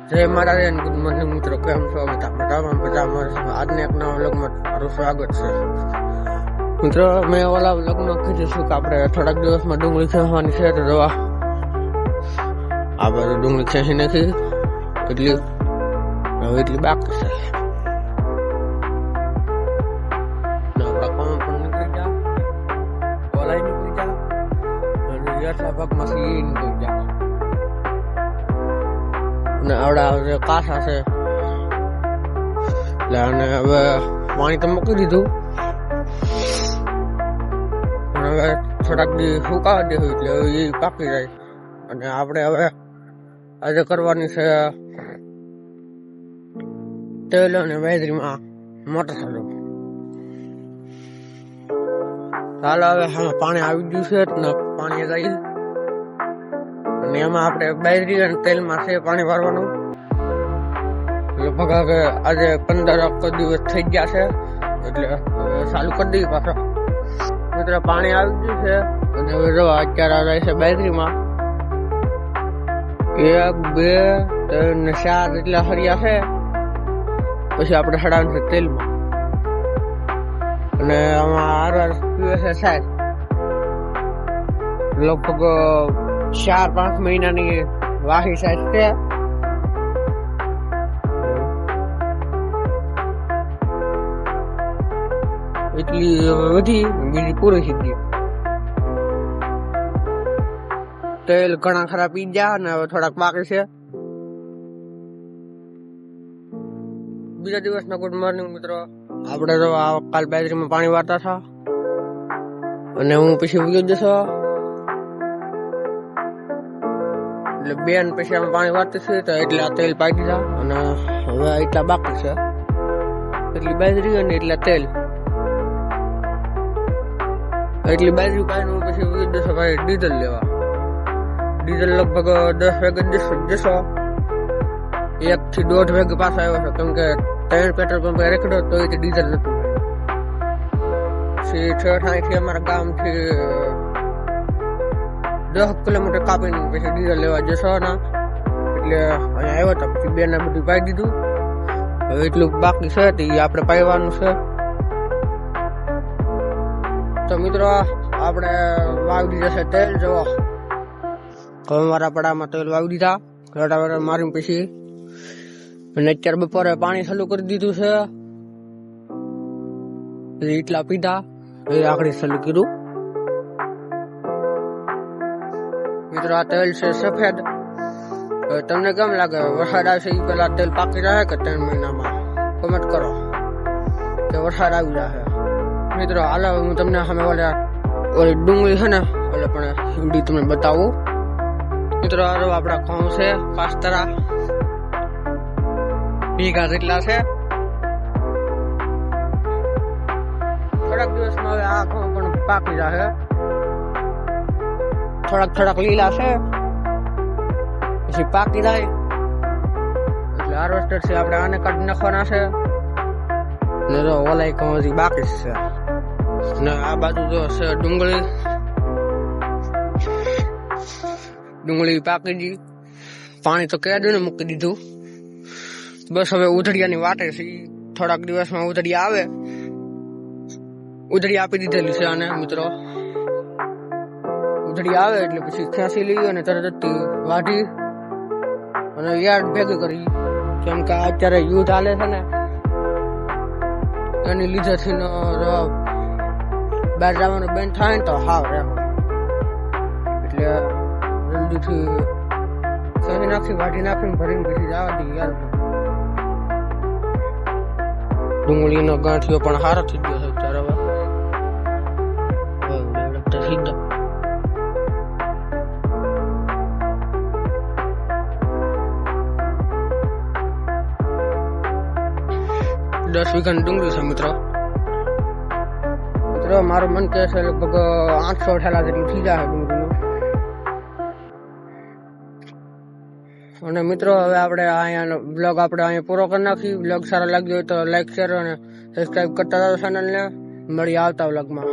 જય માતા good morning મિત્રો, કેમ છો બધા? મજામાં. આજને એક નવા વ્લોગમાં મારું સ્વાગત છે મિત્રો. મેં ઓલા વ્લોગમાં કીધું છું કે આપણે થોડાક દિવસમાં ડુંગળી ખેવાની છે, તો દવા આ બધું ડુંગળી ખેંચી નાખી એટલી બાકી છે. ભાગમાંથી નીકળી જાય ને આવડા કાસા છે એટલે અને હવે પાણી તો મૂકી દીધું, પણ હવે થોડાક દી સુકાવા દેવું એટલે એ પાકી જાય. અને આપણે હવે આજે કરવાની છે તેલ અને બાજરીમાં મોટર ચાલુ. ચાલો હવે પાણી આવી ગયું છે ને પાણી ગઈ, અને એમાં આપણે બાજરી અને તેલમાં છે પાણી વારવાનું. લગભગ આજે 15 દિવસ થઈ ગયા છે, એટલે હવે ચાલુ કરી દઈએ પાછા. મિત્રો પાણી આવી ગયું છે અને હવે જો અત્યારે જાય છે બાજરીમાં 1 2 3 4 એટલા હરિયા છે. પછી આપણે સડાવવાનું છે તેલમાં, અને આમાં આરવાર પીવે છે સાહેબ લગભગ 4-5 મહિનાની વાહી સાઈઝ છે. એટલી વધી બીજી પૂરી થઈ ગઈ. તેલ ઘણા ખરા પી ગયા અને હવે થોડાક બાકી છે. બીજા દિવસના ગુડ મોર્નિંગ મિત્રો. આપણે તો કાલ બાજરીમાં પાણી વારતા હતા અને હું પછી ઉગી જશો એટલે બેન પછી અમે પાણી વારતી છે, તો એટલા તેલ પાઈ દીધા અને હવે એટલા બાકી છે. એટલી બાજરી અને એટલા તેલ, એટલી બાજરી પાઈને હું પછી ઉગી જશો ભાઈ ડીઝલ લેવા. ડીઝલ લગભગ 10 વાગે જશો, 1 થી 1.5 વાગે પાછો આવ્યો છે, કેમ કે 3 પેટ્રોલ પંપે રેખડો તો એ ડીઝલ નતું. થી અમારા ગામથી 10 કિલોમીટર કાપીને પછી ડીઝલ લેવા જશો ના, એટલે અહીંયા આવ્યો તો પછી બેને બધું પાઈ દીધું. હવે એટલું બાકી છે તે આપણે પાઈવાનું છે. તો મિત્રો આપણે વાવી દીધા છે તેલ. જો હવે મારા પડામાં તેલ વાવી દીધા રટાવટા મારીને પછી, અને અત્યારે બપોરે પાણી ચાલુ કરી દીધું છે. એટલા પીધા એ આખરી ચાલુ કર્યું. મિત્રો આ તેલ છે સફેદ. તમને કેમ લાગે વરસાદ આવશે એ પેલા તેલ પાકી રહે કે 3 મહિનામાં? કમેન્ટ કરો કે વરસાદ આવી જશે. મિત્રો હાલો હું તમને સામે ઓલી ડુંગળી છે ને એટલે પણ હિન્દી તમને બતાવું. મિત્રો આપણા ઘઉં છે 5 વીઘા જેટલા છે. થોડાક દિવસમાં હવે આ ઘઉં પણ પાકી જશે. થોડાક લીલા છે પછી પાકી જાય એટલે હાર્વેસ્ટર છે આપણે આને કાઢી નાખવાના છે. ને તો ઓલાય ઘઉં હજી બાકી છે. ને આ બાજુ જો છે ડુંગળી પાકી ગઈ. પાણી તો કેદું ને મૂકી દીધું. બસ હવે ઉધડિયાની વાટે છે. થોડાક દિવસમાં ઉધડિયા આવે. ઉધડી આપી દીધેલી છે અને મિત્રો ઉધડી આવે એટલે પછી ખેંચી લઈએ અને તરત જ વાઢી અને યાર્ડ ભેગી કરી. કેમ કે અત્યારે યુદ્ધ હાલે છે ને એની લીધેથી બહાર જવાનું બંધ થાય ને તો હાવ એમ, એટલે જલ્દીથી સહી નાખી વાઢી નાખીને ભરીને પછી જવા દઈએ યાર. ડુંગળીનો ગાંઠિયો પણ સારો થઈ ગયો છે અત્યારે. હવે 10 વીઘાની ડુંગળી છે મિત્રો. મારું મન કહે છે લગભગ 800 ઠેલા જેટલું થઈ જાય ડુંગળીનું. અને મિત્રો હવે આપણે અહીંયા બ્લોગ અહીંયા પૂરો કરી નાખી. બ્લોગ સારો લાગ્યો હોય તો લાઈક શેર અને સબસ્ક્રાઈબ કરતા જાઓ ચેનલને. મળી આવતા વ્લોગમાં.